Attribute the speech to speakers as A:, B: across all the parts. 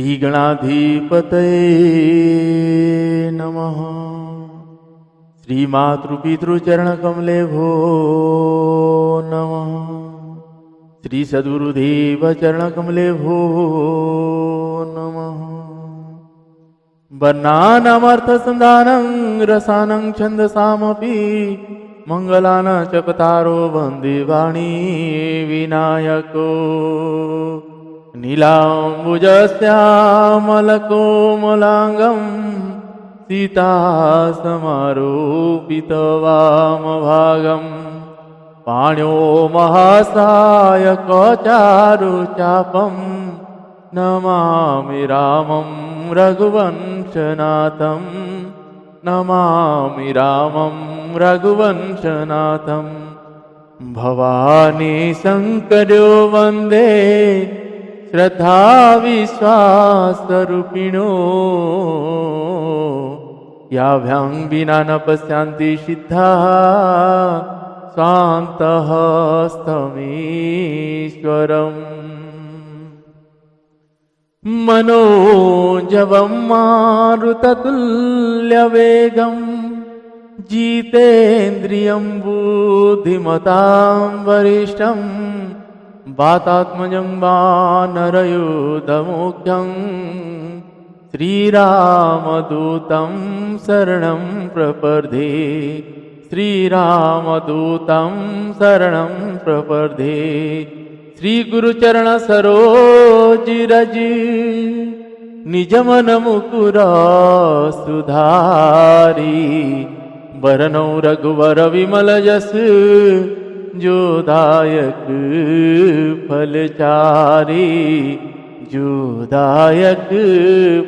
A: श्रीगणाधिपतये नमः। श्रीमातृपितृचरणकमलेभ्यो नमः। श्री सद्गुरुदेव चरणकमलेभ्यो नमः। वर्णानामर्थसन्धानं रसानं छन्दसामपि मङ्गलानां च कतारो वन्दे वाणी विनायको। नीलाम्बुजश्यामलकोमलाङ्गं सीतासमारोपितवामभागं पाण्यो महासायकचारुचापं नमामि रामं रघुवंशनाथं। नमामि रामं रघुवंशनाथं। भवानी शङ्करो वन्दे श्रद्धा विश्वासरूपिणो। याभ्यां विना न पश्यन्ति सिद्धाः स्वान्तः स्तमीश्वरम्। मनोजवं मारुततुल्यवेगं जितेन्द्रियं बुद्धिमतां वरिष्ठं वातात्मजं वानरयूथमुख्यं श्रीरामदूतं शरणं प्रपद्ये। श्रीरामदूतं शरणं प्रपद्ये। श्रीगुरुचरण सरोजिरज निजमन मुकुर सुधारी। वरनौ रघुवर विमल जस जोदायक फलचारी। जोदायक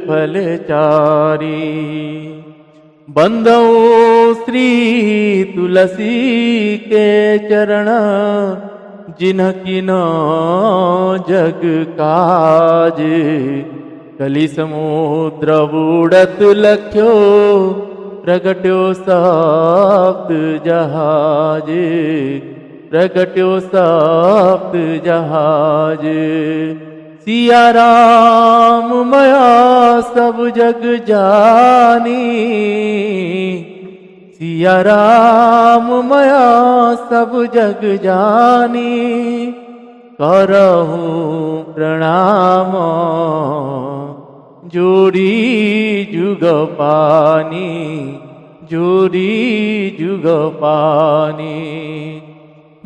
A: फलचारी। बंदौ श्री तुलसी के चरण जिनकी न जग काज। कलि समुद्र बूढ़त लख्यो प्रगट्यो सप्त जहाज। प्रगट्यो सप्त जहाज। सिया राम मया सब जग जानी। सिया राम मया सब जग जानी। करहूं प्रणाम जोड़ी जुग पानी। जोड़ी जुग पानी।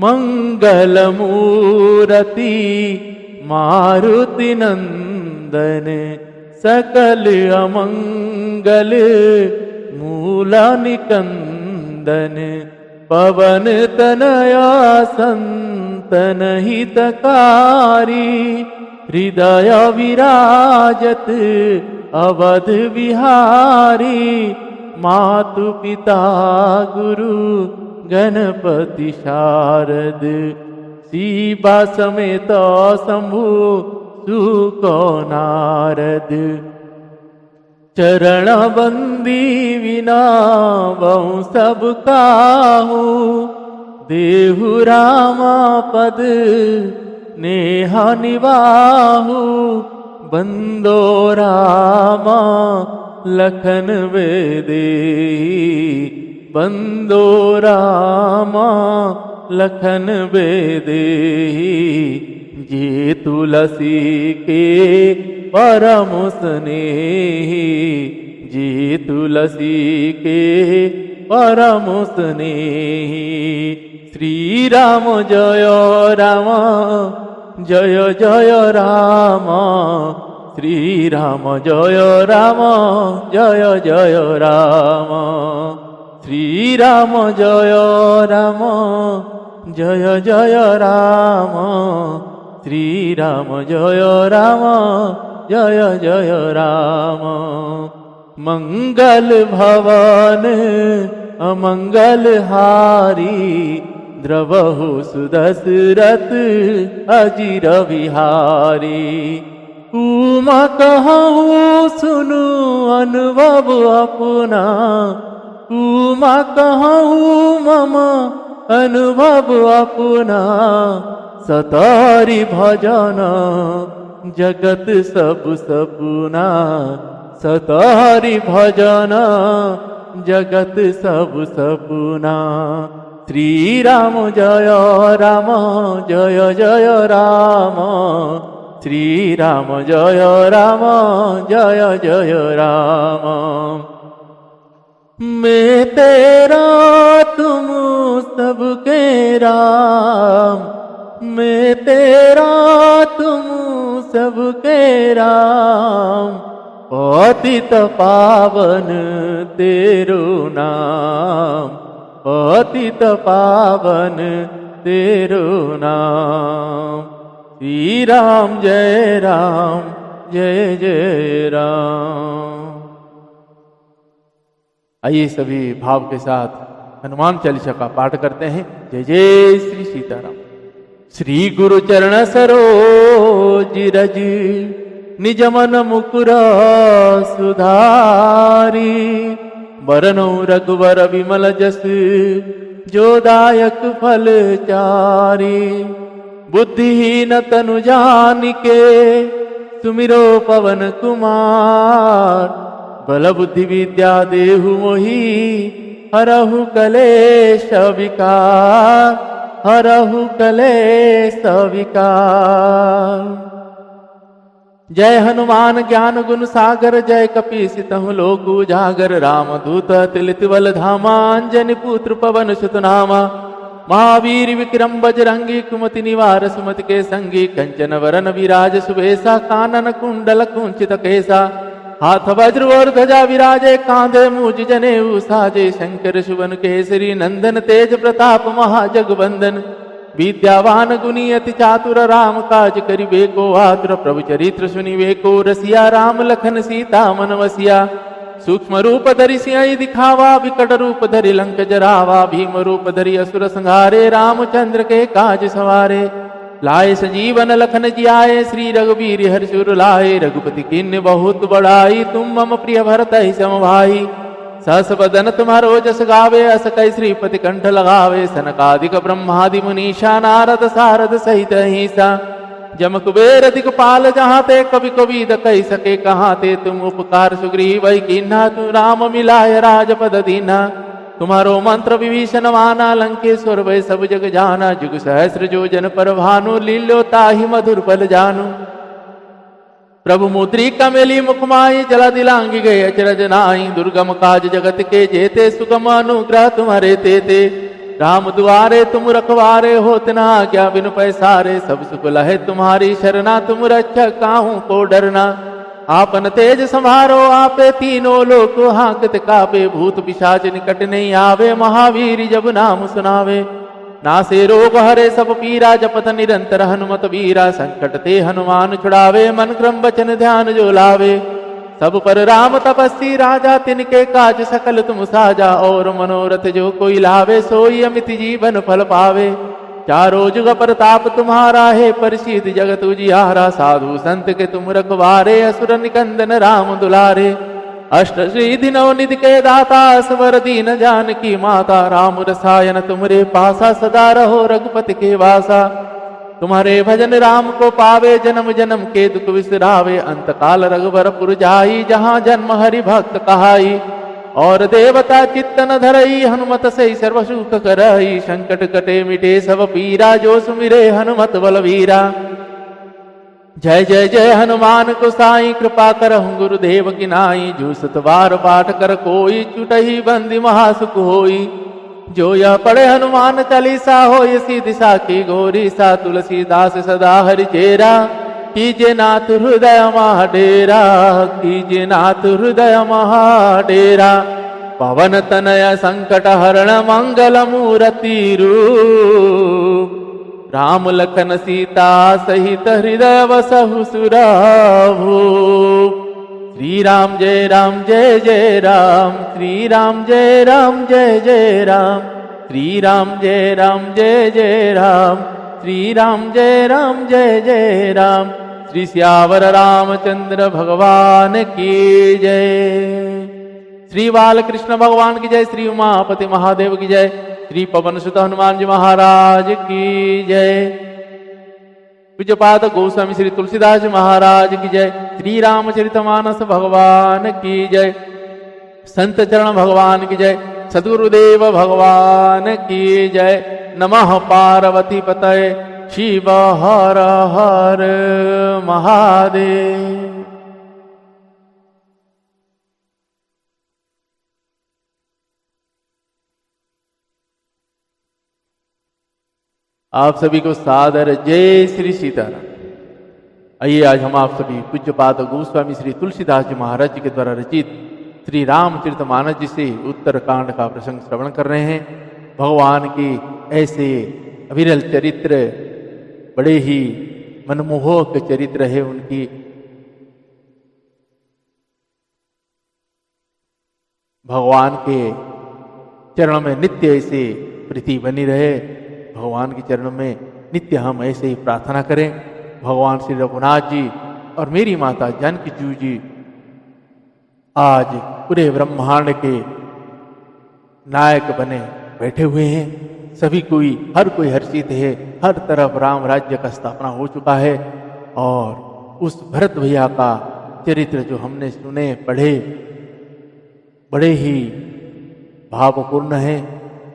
A: मंगल मूरति मारुति नंदन सकल अमंगल मूल निकंदन। पवन तनया संतन हितकारी। हृदय विराजत अवध विहारी। मातु पिता गुरु गणपति शारद। शिवा समेत शंभु सुख नारद। चरण बंदी विना बहु सब काहू। देहु रामा पद नेहा निवाहु। बंदो रामा लखन वेदेही। बंदो रामा लखन वेदेही। जे तुलसी के परम स्नेही। जे तुलसी के परम स्नेही। श्री राम जय राम जय जय राम। श्री राम जय राम जय जय राम। श्री राम जय राम जय जय राम। श्री राम जय राम जय जय राम। मंगल भवन अमंगल हारी। द्रवहु सुदशरथ अजिर विहारी। उमा कहूँ सुनु अनुभव अपना। उमा कहूँ मम अनुभव अपना। सतारी भजन जगत सब सपना सतहरि भजन जगत सब सपना। श्री राम जय जय राम, श्री राम जय जय राम। मैं तेरा तुम सबके राम, मैं तेरा तुम सबके राम। पतित पावन तेरो नाम, पतित पावन तेरो नाम। श्री राम जय जय राम। आइए सभी भाव के साथ हनुमान चालीसा का पाठ करते हैं। जय जय श्री सीताराम। श्री गुरु चरण सरोज रज निज मन मुकुर सुधारी। बरनौ रघुवर विमल जस जो दायक फल चारी। बुद्धिहीन तनु जानिके सुमिरो पवन कुमार। बल बुद्धि विद्या देहु मोहि हरहु कलेश विकार, हरहु कलेश विकार। जय हनुमान ज्ञान गुण सागर, जय कपीस तहु लोक उजागर। राम दूत अतुलित बल धामा, अंजनी पुत्र पवन सुत नामा। महावीर विक्रम बजरंगी, कुमति निवार सुमति के संगी। कंचन वरन विराज सुबेसा, कानन कुंडल कुंचित केसा। हाथ वज्र और ध्वजा विराजे, कांधे मूज जनेऊ साजे। शंकर सुवन केसरी नंदन, तेज प्रताप महाजगवंदन। विद्यावान गुणी अति चातुर, राम काज करिबे को आतुर। प्रभु चरित्र सुनिबे को रसिया, राम लखन सीता मन वसिया। सूक्ष्म रूप धरि सिंह दिखावा, विकट रूप धरि लंक जरावा। भीम रूप धरि असुर संहारे, रामचंद्र के काज सवारे। लाए संजीवन लखन जियाए, श्री रघुबीर हर्षुर लाए। रघुपति कीन्य बहुत बड़ाई, तुम मम प्रिय भरतहि सम भाई। सहस बदन तुम्हारो जस गावे, अस कै श्रीपति कंठ लगावे। सनकादिक ब्रह्मादि मुनीषा, नारद सारद सहित अहिंसा। जम कुबेर दिगपाल जहाँ ते, कवि कबीर कह सके कहाँ ते। तुम उपकार सुग्रीव कीन्हा, तुम राम मिलाय राजपद दीन्हा। तुम्हारो मंत्र विभीषण माना, लंकेश्वर वै सब जग जाना। जुग सहस्र जो जन पर भानु, लील्यो ताहि मधुर फल जानु। प्रभु मुद्रिका मेली मुखमाई, जला दिलांगी गए अचरज नाई। दुर्गम काज जगत के जेते, सुगम अनुग्रह तुम्हारे तेते। राम दुआरे तुम रखवारे, होत न आज्ञा बिनु पैसारे। सब सुख लहे तुम्हारी शरणा, तुम रक्षक काहू को डरना। आपन तेज संभारो आपे, तीनों लोक हांकत कापे। भूत पिशाच निकट नहीं आवे, महावीर जब नाम सुनावे। नासे रोग हरे सब पीरा, जपत निरंतर हनुमत वीरा। संकट ते हनुमान छुड़ावे, मन क्रम वचन ध्यान जो लावे। सब पर राम तपस्वी राजा, तिनके काज सकल तुम साजा। और मनोरथ जो कोई लावे, सोई अमित जीवन फल पावे। चारों जुग प्रताप तुम्हारा है, प्रसिद्ध जगत उजियारा। साधु संत के तुम रखवारे, असुर निकंदन राम दुलारे। अष्ट सिद्धि नवनिधि के दाता, असवर दीन जानकी माता। राम रसायन तुमरे पासा, सदा रहो रघुपति के वासा। तुम्हारे भजन राम को पावे, जन्म जन्म के दुख विसरावे। अंत काल रघुबरपुर जाई, जहाँ जन्म हरि भक्त कहाई। और देवता चित्तन धरई, हनुमत से सर्व सुख करई। संकट कटे मिटे सब पीरा, जो सुमिरे हनुमत बलवीरा। जय जय जय हनुमान को साई, कृपा करहु गुरुदेव की नाई। जो सतबार पाठ कर कोई, छूटहि बंदी महासुख होई। जो यह पढ़े हनुमान चालीसा, होय सिद्धि साखी गौरी सा। तुलसीदास सदा हरि चेरा, कीजे नाथ हृदय महाडेरा। कीजे नाथ हृदय महाडेरा। पवन तनय संकट हरण, मंगल मूर्ति रूप। राम लखन सीता सहित, हृदय वसहु सुरभूप। श्री राम जय राम, श्री राम जय जय राम। श्री राम जय राम, श्री राम जय राम। श्री सियावर रामचंद्र भगवान की जय। श्री बालकृष्ण भगवान की जय। श्री उमापति महादेव की जय। श्री पवन सुत हनुमान जी महाराज की जय। पूज्यपाद गोस्वामी श्री तुलसीदास महाराज की जय। श्री रामचरितमानस भगवान की जय। संत चरण भगवान की जय। सद्गुरुदेव भगवान की जय। नमः पार्वती पतये शिव हर हर महादेव। आप सभी को सादर जय श्री सीताराम। आइए आज हम आप सभी पूज्यपाद गोस्वामी श्री तुलसीदास जी महाराज जी के द्वारा रचित श्री रामचरितमानस जी से उत्तरकांड का प्रसंग श्रवण कर रहे हैं। भगवान की ऐसे अविरल चरित्र, बड़े ही मनमोहक चरित्र है उनकी। भगवान के चरणों में नित्य ऐसे प्रीति बनी रहे। भगवान के चरणों में नित्य हम ऐसे ही प्रार्थना करें। भगवान श्री रघुनाथ जी और मेरी माता जानकी जी आज पूरे ब्रह्मांड के नायक बने बैठे हुए हैं। सभी कोई, हर कोई हर्षित है। हर तरफ राम राज्य का स्थापना हो चुका है। और उस भरत भैया का चरित्र जो हमने सुने पढ़े, बड़े ही भावपूर्ण है।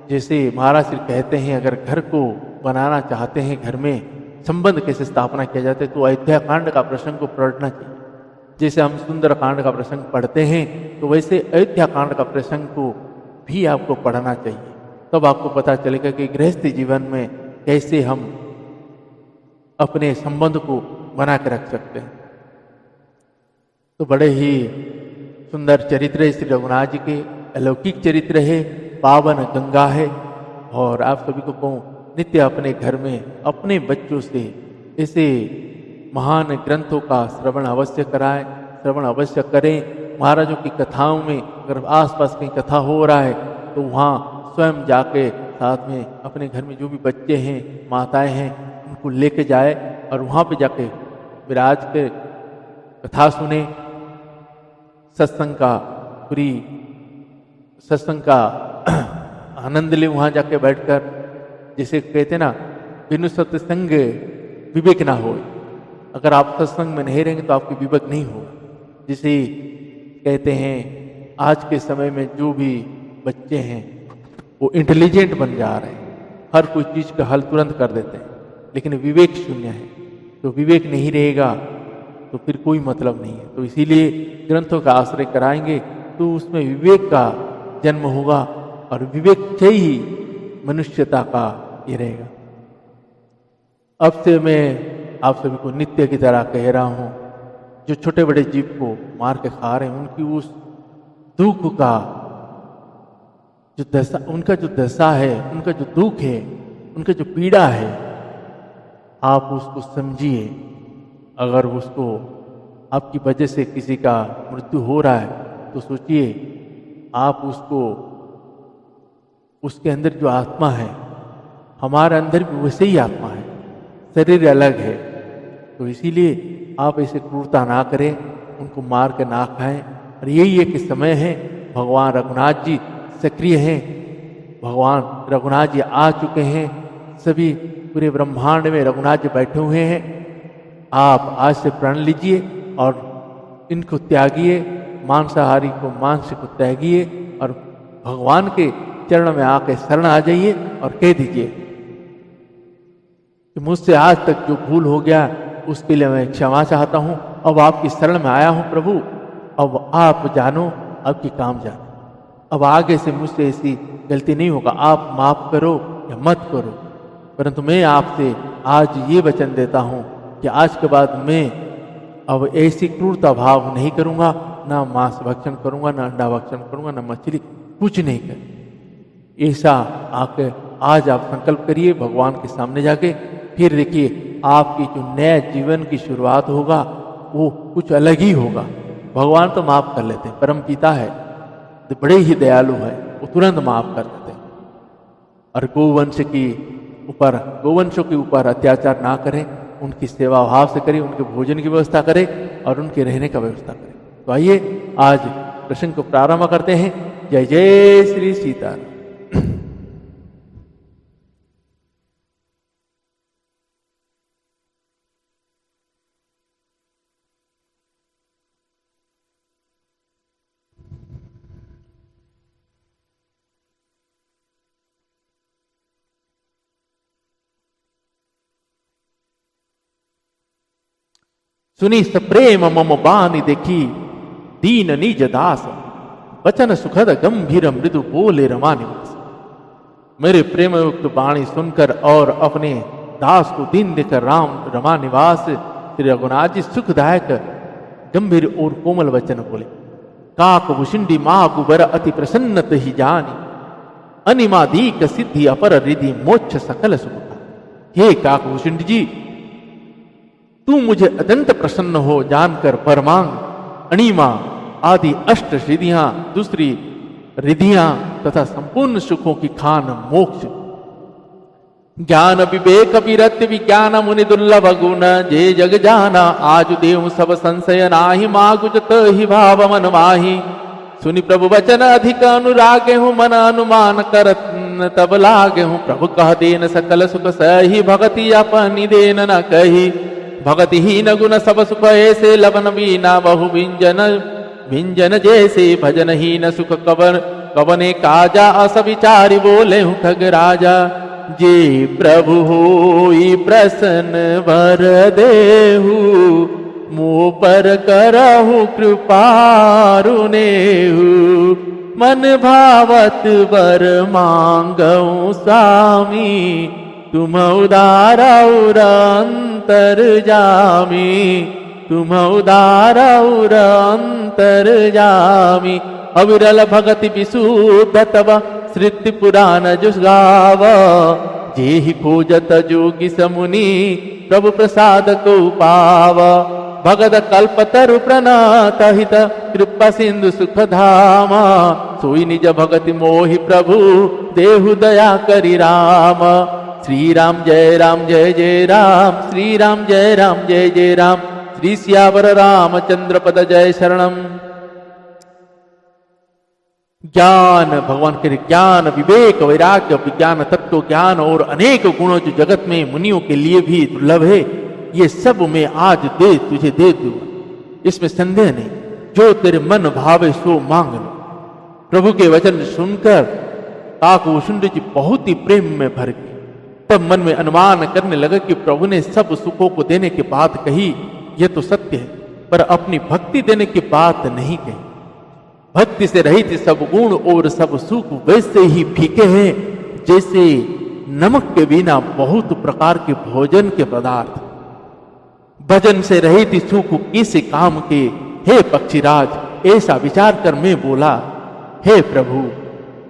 A: जैसे महाराज श्री कहते हैं, अगर घर को बनाना चाहते हैं, घर में संबंध कैसे स्थापना किया जाता है, तो अयोध्या कांड का प्रसंग को पढ़ना चाहिए। जैसे हम सुंदर कांड का प्रसंग पढ़ते हैं, तो वैसे अयोध्या कांड का प्रसंग को भी आपको पढ़ना चाहिए। तब आपको पता चलेगा कि गृहस्थी जीवन में कैसे हम अपने संबंध को बना के रख सकते हैं। तो बड़े ही सुंदर चरित्र है श्री रघुनाथ जी के, अलौकिक चरित्र है, पावन गंगा है। और आप सभी को कहूँ, नित्य अपने घर में अपने बच्चों से ऐसे महान ग्रंथों का श्रवण अवश्य कराएं, श्रवण अवश्य करें। महाराजों की कथाओं में अगर आसपास कहीं कथा हो रहा है तो वहाँ स्वयं जाके साथ में अपने घर में जो भी बच्चे हैं, माताएं हैं, उनको लेके जाए और वहाँ पे जाके विराज के कथा सुने। सत्संग का पूरी सत्संग का आनंद ले वहाँ जाके बैठकर। जिसे कहते ना, बिनु सत्संग विवेक ना हो। अगर आप सत्संग में नहीं रहेंगे तो आपकी विवेक नहीं होगा। जिसे कहते हैं, आज के समय में जो भी बच्चे हैं वो इंटेलिजेंट बन जा रहे हैं, हर कोई चीज़ का हल तुरंत कर देते हैं, लेकिन विवेक शून्य है। तो विवेक नहीं रहेगा तो फिर कोई मतलब नहीं है। तो इसीलिए ग्रंथों का आश्रय कराएंगे तो उसमें विवेक का जन्म होगा, और विवेक से ही मनुष्यता का ये रहेगा। अब से मैं आप सभी को नित्य की तरह कह रहा हूँ, जो छोटे बड़े जीव को मार के खा रहे हैं, उनकी उस दुख का जो दशा, उनका जो दशा है, उनका जो दुख है, उनका जो पीड़ा है, आप उसको समझिए। अगर उसको आपकी वजह से किसी का मृत्यु हो रहा है तो सोचिए, आप उसको, उसके अंदर जो आत्मा है, हमारे अंदर भी वैसे ही आत्मा है, शरीर अलग है। तो इसीलिए आप ऐसे क्रूरता ना करें, उनको मार के ना खाएं। और यही एक समय है, भगवान रघुनाथ जी सक्रिय हैं, भगवान रघुनाथ जी आ चुके हैं। सभी पूरे ब्रह्मांड में रघुनाथ जी बैठे हुए हैं। आप आज से प्रण लीजिए और इनको त्यागिए, मांसाहारी को मांस को त्यागिए और भगवान के चरण में आके शरण आ जाइए और कह दीजिए कि मुझसे आज तक जो भूल हो गया उसके लिए मैं क्षमा चाहता हूँ। अब आपकी शरण में आया हूँ प्रभु, अब आप जानो, आपकी काम जानो। अब आगे से मुझसे ऐसी गलती नहीं होगा, आप माफ करो या मत करो। परंतु मैं आपसे आज ये वचन देता हूँ कि आज के बाद मैं अब ऐसी क्रूरता भाव नहीं करूँगा, ना मांस भक्षण करूँगा, ना अंडा भक्षण करूँगा, ना मछली, कुछ नहीं कर। ऐसा आके आज आप संकल्प करिए भगवान के सामने जाके। फिर देखिए आपकी जो नया जीवन की शुरुआत होगा वो कुछ अलग ही होगा। भगवान तो माफ कर लेते हैं, परम पिता है, तो बड़े ही दयालु है, वो तुरंत माफ कर देते हैं। और गोवंशों के ऊपर अत्याचार ना करें, उनकी सेवा भाव से करें, उनके भोजन की व्यवस्था करें और उनके रहने का व्यवस्था करें। तो आइए आज प्रसंग को प्रारंभ करते हैं। जय जय श्री सीताराम। सुनी सप्रेम मम बानी देखी दीन निज दास, वचन सुखद गंभीर मृदु बोले रमा निवास। मेरे प्रेम युक्त वाणी सुनकर और अपने दास को दीन देकर राम रमा निवास श्री रघुनाथ जी सुखदायक गंभीर और कोमल वचन बोले। काक भुषिंडी माँ गुबर अति प्रसन्नत ही जानी, अनिमादीक सिद्धि अपर रिधि मोक्ष सकल सुख। हे काक भुषिंडी जी, तू मुझे अत्यंत प्रसन्न हो जानकर परमांग अणिमा आदि अष्ट सिद्धियां, दूसरी रिधियां तथा संपूर्ण सुखों की खान मोक्ष, ज्ञान विवेक विरत विज्ञान मुनि दुर्लभ गुण, जे जग जाना आज देव सब संशय नाही, मागुजत ही भाव मन माही। सुनि प्रभु वचन अधिक अनुरागे हूँ, मन अनुमान करत तब लागे हूँ, प्रभु कह देन सकल सुख सही, भगति अपनी देन न कही। भगति ही न गुण सब सुख ऐसे, लवन बीना बहु व्यंजन जैसे, भजन ही न सुख कवन कवने काजा, अस विचारी बोले हूँ ठग राजा। जे प्रभु होई प्रसन्न वर देहु, मुँह पर करहु कृपारुनेहु, मन भावत वर मांगऊ स्वामी, तुम उदार और अंतर जामी, तुम उदार और अंतर जामी। अविरल भगति विशुद्ध तब श्रुति पुराण जुस गाव, जे ही खोजत जोगी समुनि, प्रभु प्रसाद को पाव। भगत कल्पतरु प्रणात हित, कृपा सिंधु सुख धामा, सोई निज भगति मोहि प्रभु, देहु दया करि राम। श्री राम जय जय राम, श्री राम जय जय राम, श्री सियावर रामचंद्र पद जय शरणम। ज्ञान, भगवान के ज्ञान विवेक वैराग्य विज्ञान तत्व ज्ञान और अनेक गुणों जो जगत में मुनियों के लिए भी दुर्लभ है, ये सब मैं आज तुझे दे दूंगा, इसमें संदेह नहीं। जो तेरे मन भावे सो मांग लो। प्रभु के वचन सुनकर काकभूषुंड जी बहुत ही प्रेम में भर गए। तब मन में अनुमान करने लगा कि प्रभु ने सब सुखों को देने की बात कही, यह तो सत्य है, पर अपनी भक्ति देने की बात नहीं कही। भक्ति से रहित सब गुण और सब सुख वैसे ही फीके हैं जैसे नमक के बिना बहुत प्रकार के भोजन के पदार्थ। भजन से रहित सुख किसी काम के, हे पक्षीराज, ऐसा विचार कर मैं बोला, हे प्रभु,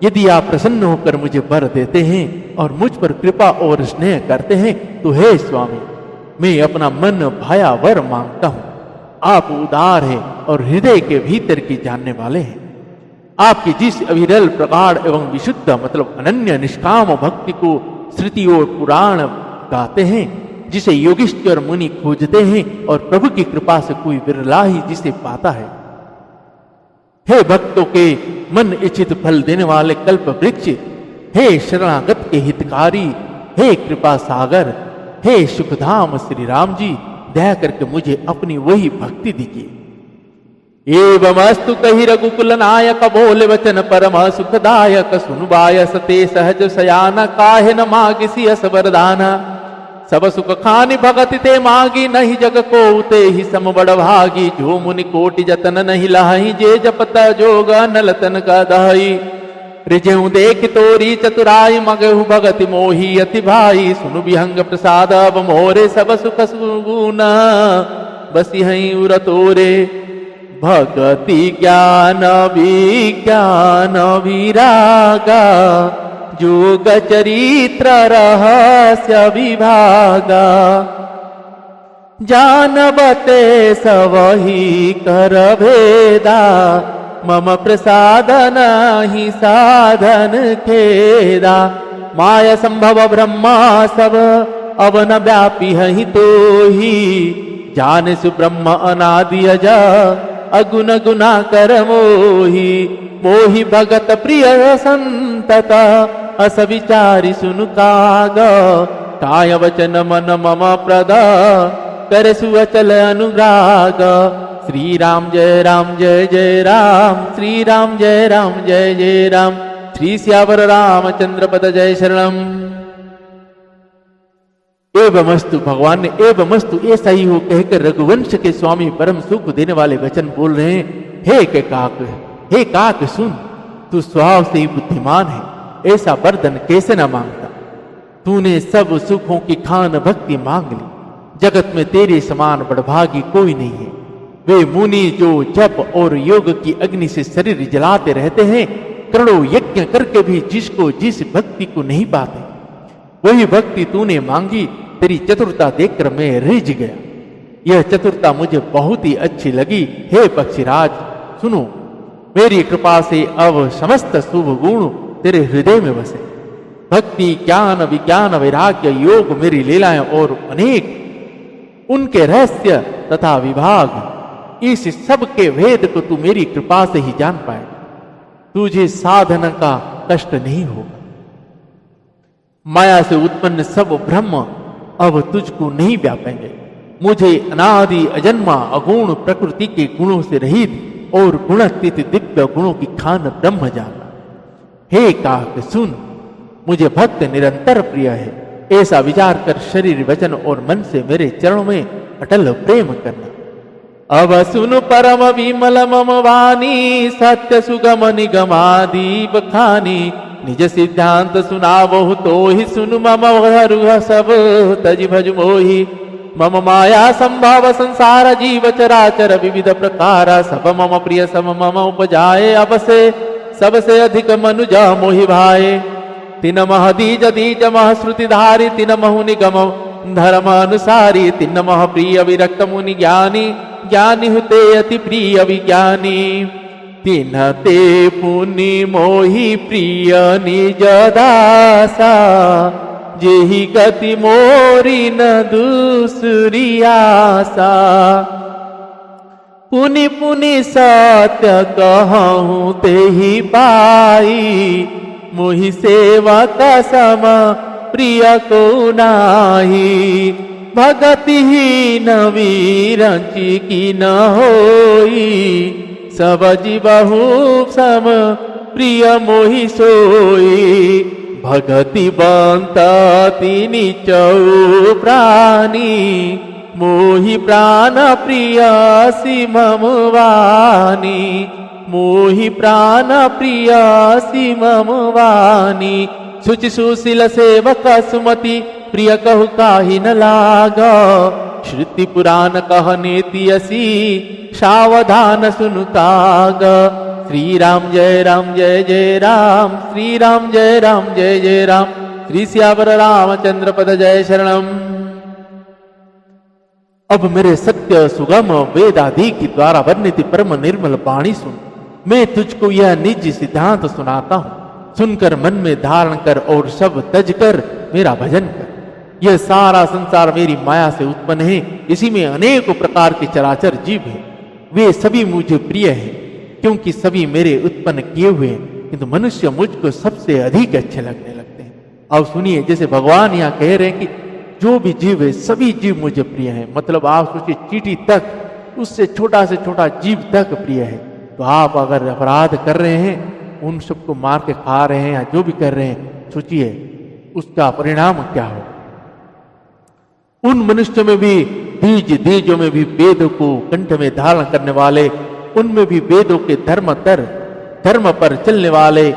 A: यदि आप प्रसन्न होकर मुझे वर देते हैं और मुझ पर कृपा और स्नेह करते हैं तो हे स्वामी, मैं अपना मन भाया वर मांगता हूं। आप उदार हैं और हृदय के भीतर की जानने वाले हैं। आपकी जिस अविरल प्रगाढ़ एवं विशुद्ध मतलब अनन्य निष्काम भक्ति को श्रुति और पुराण गाते हैं, जिसे योगीश्वर मुनि खोजते हैं और प्रभु की कृपा से कोई विरला ही जिसे पाता है। हे भक्तों के मन इच्छित फल देने वाले कल्प वृक्ष, हे शरणागत के हितकारी, हे कृपा सागर, हे सुखधाम श्री राम जी, दया करके मुझे अपनी वही भक्ति दीजिए। एवमस्तु कहि रघुकुल नायक, बोले वचन परम सुखदायक, सुनबाय सते सहज सयाना, काहे न मागिसी अस वरदाना। सब सुख खानि भगति ते मागी, नहीं जग को उते ही सम बड़ भागी। जो मुनि कोटि जतन नहीं लाही, जे जपत जोग नलतन का दहाई। रिझेऊ देख तोरी चतुराई, मगहु भगति मोही अति भाई। सुनु विहंग प्रसाद अब मोरे, सब सुख सुगुना बसी हई उर तोरे। भगति ज्ञान विज्ञान विरागा, जोग चरित्र रहस्य विभागा। जानबते सवही कर भेदा, मम प्रसादन ही साधन खेदा। माया संभव ब्रह्मा सब, अवन व्यापी हहि तो ही। जान सु ब्रह्म अनादि अजा, अगुण गुना कर मोही। मोहि भगत प्रिय संतता, अस विचारि सुनु काग। काय वचन मन मम प्रदा, कर सुअचल अनुराग। श्री राम जय जय राम, श्री राम जय जय राम। श्री सियावर रामचंद्र पद जय शरणम। एवमस्तु, भगवान ने एवमस्तु ऐसा ही हो कहकर रघुवंश के स्वामी परम सुख देने वाले वचन बोल रहे हैं। हे काक सुन, तू स्वभाव से ही बुद्धिमान है, ऐसा वरदान कैसे न मांगता। तूने सब सुखों की खान भक्ति मांग ली। जगत में तेरे समान बड़भागी कोई नहीं है। वे मुनि जो जप और योग की अग्नि से शरीर जलाते रहते हैं, करोड़ों यज्ञ करके भी जिसको जिस भक्ति को नहीं पाते, वही भक्ति तूने मांगी। तेरी चतुरता देखकर मैं रिझ गया। यह चतुरता मुझे बहुत ही अच्छी लगी। हे पक्षीराज सुनो, मेरी कृपा से अब समस्त शुभ गुण तेरे हृदय में बसे। भक्ति, ज्ञान, विज्ञान, वैराग्य, योग, मेरी लीलाएं और अनेक उनके रहस्य तथा विभाग, इस सब के भेद को तू मेरी कृपा से ही जान पाए। तुझे साधन का कष्ट नहीं होगा। माया से उत्पन्न सब ब्रह्म अब तुझको नहीं व्यापेंगे। मुझे अनादि अजन्मा अगुण प्रकृति के गुणों से रहित और गुणातीत दिव्य गुणों की खान ब्रह्म जाना। हे काक सुन, मुझे भक्त निरंतर प्रिय है। ऐसा विचार कर शरीर, वचन और मन से मेरे चरणों में अटल प्रेम करना। अब सुन परम विमल मम वाणी, सत्य सुगम निगमादि बखानी। निज सिद्धांत सुनावहु तो ही सुन मम हरुह सब तज भज मोहि। मम माया संभाव संसार जीव चराचर विविध प्रकार, सब मम प्रिय सम मम उपजाए। अब से सबसे अधिक मनुजा मोहि भाए। तिन मह दीज दीज मह श्रुति धारी, तिन महु निगम धर्म अनुसारी। तिन मह प्रिय विरक्त मुनि ज्ञानी, ज्ञानी हुते अति प्रिय विज्ञानी। तिन ते पुनि मोहि प्रिय निज दासा, जेहि गति मोरी न दूसरी आसा। पुनि पुनि सत्य कहूँ तेहि पाई, मोहि सेवक सम प्रिय को नाही। भगतिहीन वीरंचि की न होई, सब जीवहु सम प्रिय मोहि सोई। भगति बंत तिनि चौ प्राणी, मोहि प्राण प्रिय मम वाणी। मोहि प्राण प्रिय मम वाणी। शुचि सुशील सेवक सुमति, प्रिय कहु काहि न लाग। श्रुति पुराण कहने तियसी, सावधान सुनु काग। श्री राम जय राम जय जय राम, श्री राम जय राम जय जय राम। श्री सियावर रामचंद्र पद जय शरणम। अब मेरे सत्य सुगम वेद आदि के द्वारा वर्णित परम निर्मल वाणी सुन। मैं तुझको यह निज सिद्धांत सुनाता हूँ। सुनकर मन में धारण कर और सब तज कर मेरा भजन कर। यह सारा संसार मेरी माया से उत्पन्न है। इसी में अनेक प्रकार के चराचर जीव हैं। वे सभी मुझे प्रिय हैं, क्योंकि सभी मेरे उत्पन्न किए हुए हैं। किंतु मनुष्य मुझको सबसे अधिक अच्छे लगने लगते हैं। अब सुनिए, जैसे भगवान यहाँ कह रहे हैं कि जो भी जीव है, सभी जीव मुझे प्रिय हैं। मतलब आप सोचिए, चींटी तक, उससे छोटा से छोटा जीव तक प्रिय है। तो आप अगर अपराध कर रहे हैं, उन सबको मार के खा रहे हैं या जो भी कर रहे हैं, सोचिए उसका परिणाम क्या हो। उन मनुष्यों में भी बीजों में भी वेदों को कंठ में धारण करने वाले, उनमें भी वेदों के धर्म पर चलने वाले,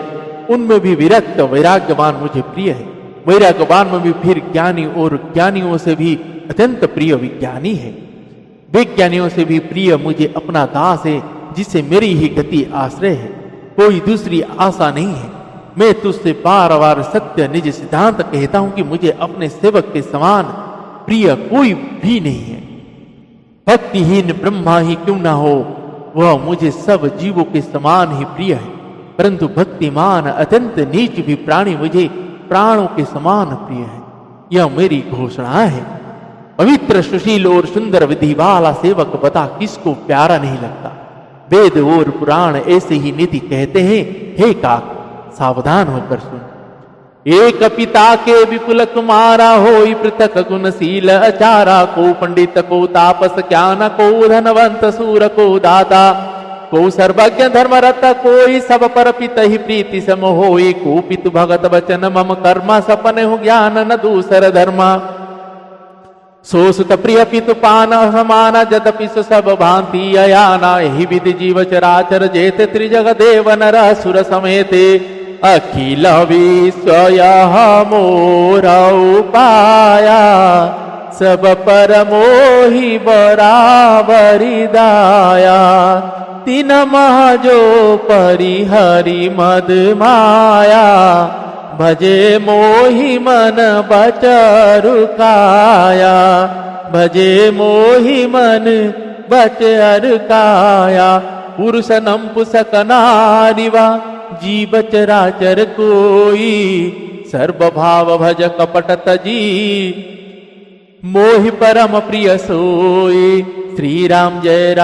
A: उनमें भी विरक्त वैराग्यवान मुझे प्रिय है। वैराग्यवान में भी फिर ज्ञानी, और ज्ञानियों से भी अत्यंत प्रिय विज्ञानी है। विज्ञानियों से भी प्रिय मुझे अपना दास है, जिससे मेरी ही गति आश्रय है, कोई दूसरी आशा नहीं है। मैं तुझसे बार बार सत्य निज सिद्धांत कहता हूं कि मुझे अपने सेवक के समान प्रिय कोई भी नहीं है। भक्तिहीन ब्रह्मा ही क्यों ना हो, वह मुझे सब जीवों के समान ही प्रिय है। परंतु भक्तिमान अत्यंत नीच भी प्राणी मुझे प्राणों के समान प्रिय है। यह मेरी घोषणा है। पवित्र, सुशील और सुंदर विधि वाला सेवक बता किसको प्यारा नहीं लगता। वेद और पुराण ऐसे ही नीति कहते हैं। हे काक, सावधान होकर सुन। एक पिता के विपुल कुमारा होई, पृथक गुणशील अचारा। को पंडित को तापस ज्ञान, को धनवंत सूर को दाता। को सर्वज्ञ धर्मरत, कोई सब पर पित ही प्रीति सम होई। को पितु भगत वचन मम कर्मा, सपन हो ज्ञान न दूसर धर्मा। सोसुत प्रिय पितु पान समान जदपि सब भांति अयाना यही विधि जीव चराचर जेते त्रिजग देव नर सुर समेते अखिल विश्व यह मोरा उपाया सब पर मोहि बराबरि दाया तीन मह जो परिहरि मद माया भजे मोहि मन बचरु काया भजे मोहि मन बचरु काया पुरुष नंपुसक नारिवा जीव चराचर कोई सर्वभाव भज कपट तजी मोहि परम प्रिय सोई। श्री राम जय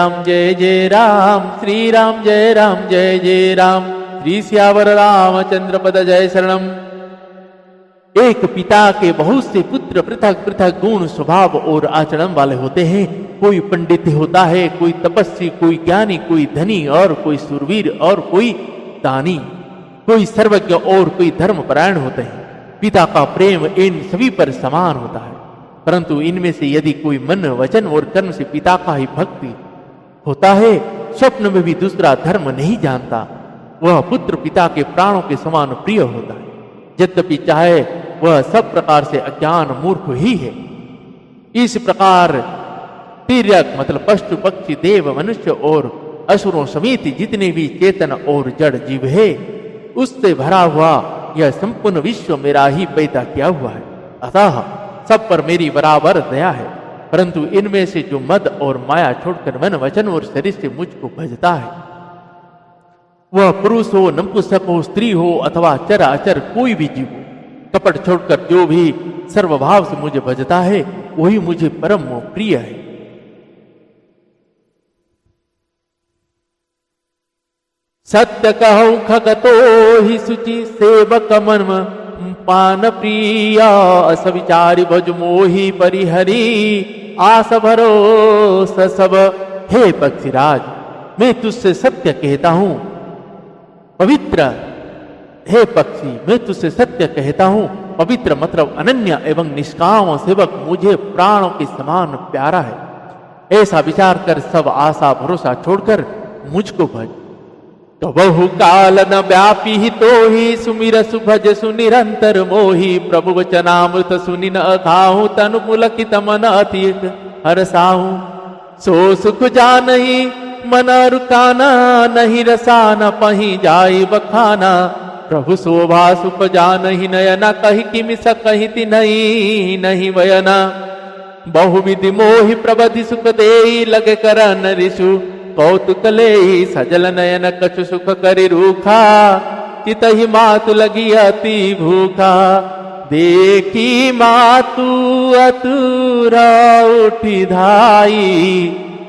A: जय राम श्री राम जय जय राम श्री सियावर रामचंद्र पद जय शरणम। एक पिता के बहुत से पुत्र पृथक पृथक गुण स्वभाव और आचरण वाले होते हैं। कोई पंडित होता है, कोई तपस्वी, कोई ज्ञानी, कोई धनी और कोई सुरवीर और कोई दानी, कोई सर्वज्ञ और कोई धर्मपरायण होते हैं। पिता का प्रेम इन सभी पर समान होता है, परंतु इनमें से यदि कोई मन वचन और कर्म से पिता का ही भक्ति होता है, स्वप्न में भी दूसरा धर्म नहीं जानता, वह पुत्र पिता के प्राणों के समान प्रिय होता है। यद्यपि चाहे वह सब प्रकार से अज्ञान मूर्ख ही है। इस प्रकार तिर्यक मतलब पशु पक्षी देव मनुष्य और असुरों समेत जितने भी चेतन और जड़ जीव है, उससे भरा हुआ यह संपूर्ण विश्व मेरा ही पैदा किया हुआ है। अतः सब पर मेरी बराबर दया है, परंतु इनमें से जो मद और माया छोड़कर मन वचन और शरीर से मुझको भजता है, वह पुरुष हो, नपुंसक हो, स्त्री हो अथवा चर अचर कोई भी जीव हो, कपट छोड़कर जो भी सर्वभाव से मुझे भजता है, वही मुझे परम प्रिय है। सत्य कहूं खगतो ही सुचि सेवक मन पान प्रिया अस विचारी भज मोहि परिहरी आस भरोस सब। हे पक्षीराज, मैं तुझसे सत्य कहता हूं, पवित्र। हे पक्षी, मैं तुझसे सत्य कहता हूं, पवित्र मतलब अनन्य एवं निष्काम सेवक मुझे प्राणों के समान प्यारा है। ऐसा विचार कर सब आशा भरोसा छोड़कर मुझको भज। तो बहु काल न व्यापी ही तो ही सुमिर सुभज सुनिरंतर मोही प्रभु वचनामृत सुनि न खाहू तनु पुलकित मन अतीत हरसाहू। सो सुख जानही मन रुकाना नहीं रसाना पही जाई बखाना। प्रभु शोभा सुख जानही नयना कही किमिस कही नहीं नहीं वयना। बहुविधि मोहि प्रबधि सुख देई लगे करन ऋषु कौतुक ले सजल नयन कछु सुख करि रूखा। चित ही मातु लगी अति भूखा देखी मातु अतुरा उठी धाई।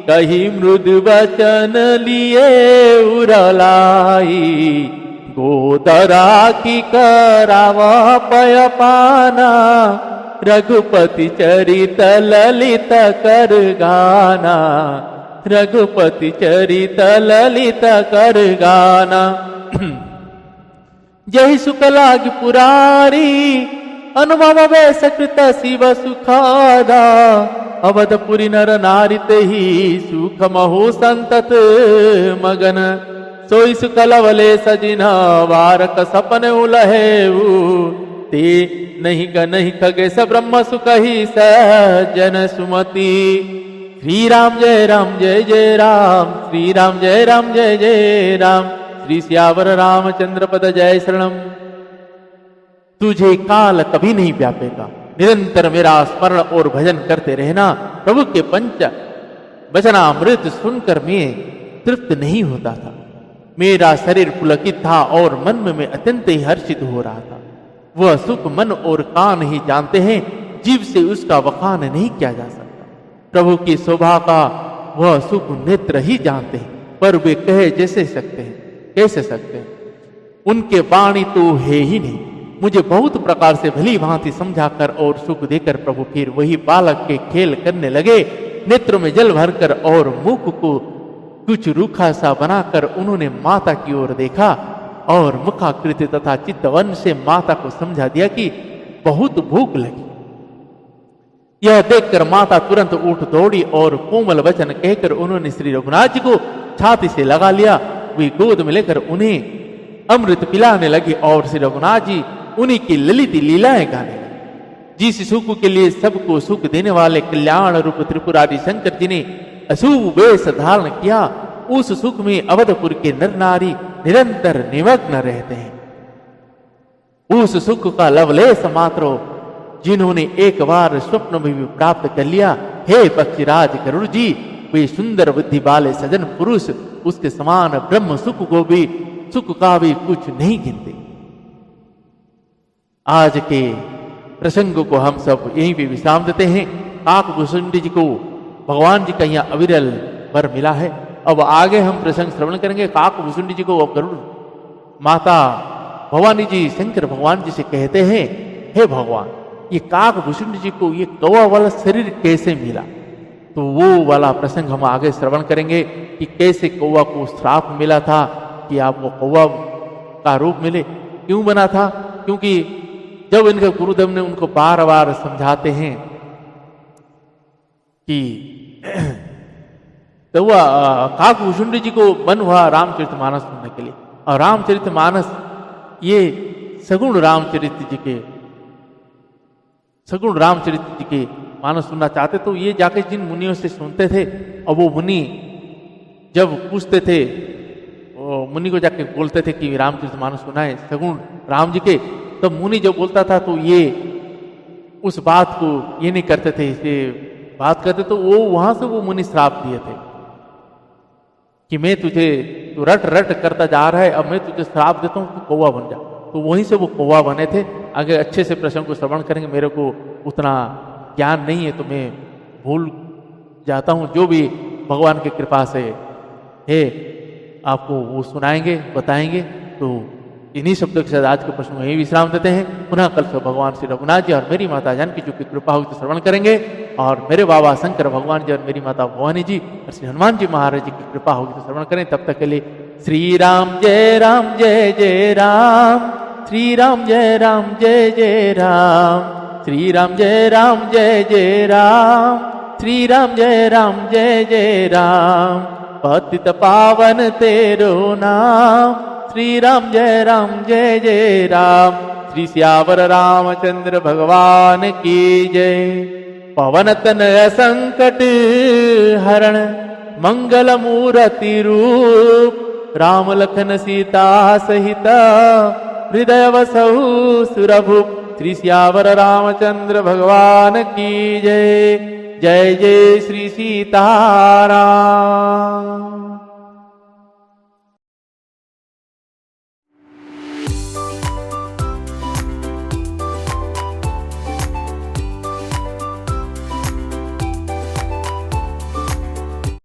A: कही मृदु वचन लिए उरलाई गोदरा की करावा पय पाना। रघुपति चरित ललित कर गाना रघुपति चरित ललित कर गाना। जय सुख लाग पुरारी अनुभव वे सकृत शिव सुखादा। अवधपुरी नर नारी ही सुख महो संतत मगन। सोई सुख लवले सजिना वारक सपन उलहे ते। नहीं ग नहीं खगे स ब्रह्म सुख ही सजन सुमति। श्री राम जय जय राम श्री राम जय जय राम श्री सियावर रामचंद्र पद जय शरणम। तुझे काल कभी नहीं व्यापेगा, निरंतर मेरा स्मरण और भजन करते रहना। प्रभु के पंच वचनामृत सुनकर मैं तृप्त नहीं होता था। मेरा शरीर पुलकित था और मन में अत्यंत ही हर्षित हो रहा था। वह सुख मन और कान ही जानते हैं, जीव से उसका वखान नहीं किया जा सकता। प्रभु की शोभा का वह सुख नेत्र ही जानते हैं, पर वे कहे जैसे सकते हैं कैसे सकते हैं। उनके वाणी तो है ही नहीं। मुझे बहुत प्रकार से भली भांति समझाकर और सुख देकर प्रभु फिर वही बालक के खेल करने लगे। नेत्रों में जल भरकर और मुख को कुछ रूखा सा बनाकर उन्होंने माता की ओर देखा और मुखाकृति तथा चित्तवन से माता को समझा दिया कि बहुत भूख लगी। यह देखकर माता तुरंत उठ दौड़ी और कोमल वचन कहकर उन्होंने श्री रघुनाथ जी को छाती से लगा लिया। वे गोद में लेकर उन्हें अमृत पिलाने लगे और श्री रघुनाथ जी उन्हीं की ललित लीलाएं गाने लगे। जिस सुख के लिए सबको सुख देने वाले कल्याण रूप त्रिपुरारी शंकर जी ने अशुभ वेश धारण किया, उस सुख में अवधपुर के नर नारी निरंतर निमग्न रहते हैं। उस सुख का लवलेश मात्र जिन्होंने एक बार स्वप्न में भी प्राप्त कर लिया, हे पक्षीराज गरुड़ जी, वे सुंदर बुद्धि वाले सजन पुरुष उसके समान ब्रह्म सुख का भी कुछ नहीं गिनते। आज के प्रसंग को हम सब यहीं पे विश्राम देते हैं। काकभूषुंडी जी को भगवान जी का यहाँ अविरल वर मिला है। अब आगे हम प्रसंग श्रवण करेंगे। काकभूषुंडी जी को गरुड़ माता भवानी जी शंकर भगवान जी से कहते हैं, हे भगवान, ये काकभूषुंडी जी को ये कौवा वाला शरीर कैसे मिला? तो वो वाला प्रसंग हम आगे श्रवण करेंगे कि कैसे कौवा को श्राप मिला था कि आपको कौवा का रूप मिले, क्यों बना था? क्योंकि जब इनके गुरुदेव ने उनको बार बार समझाते हैं कि तो वह काकभूषुंडी जी को मन हुआ रामचरितमानस सुनने के लिए, और रामचरितमानस ये सगुण रामचरित जी के मानस सुनना चाहते, तो ये जाके जिन मुनियों से सुनते थे, और वो मुनि जब पूछते थे, वो मुनि को जाके बोलते थे कि रामचरितमानस सुनाए सगुण राम जी के, तब मुनि जब बोलता था तो ये उस बात को ये नहीं करते थे, इसे बात करते तो वो वहां से वो मुनि श्राप दिए थे कि मैं तुझे तू रट रट करता जा रहा है, अब मैं तुझे श्राप देता हूं, तू कौवा बन जा। तो वहीं से वो कौवा बने थे। आगे अच्छे से प्रसंग को श्रवण करेंगे। मेरे को उतना ज्ञान नहीं है तो मैं भूल जाता हूं। जो भी भगवान की कृपा से है आपको वो सुनाएंगे, बताएंगे। तो इन्हीं शब्दों के साथ आज के प्रश्न में यही विश्राम देते हैं। पुनः कल से भगवान श्री रघुनाथ जी और मेरी माता जानकी जी की कृपा होगी तो श्रवण करेंगे, और मेरे बाबा शंकर भगवान जी और मेरी माता भवानी जी और श्री हनुमान जी महाराज जी की कृपा होगी तो श्रवण करें। तब तक के लिए श्री राम जय जय राम, श्री राम जय जय राम, श्री राम जय जय राम, श्री राम जय राम, पतित पावन तेरो नाम, श्री राम जय राम। श्री सियावर रामचंद्र भगवान की जय। पवन तनय संकट हरण मंगल मूर्ति रूप, राम लखन सीता सहित हृदय वसहु सुरभूप। श्री सियावर रामचंद्र भगवान की जय। जय जय श्री सीताराम।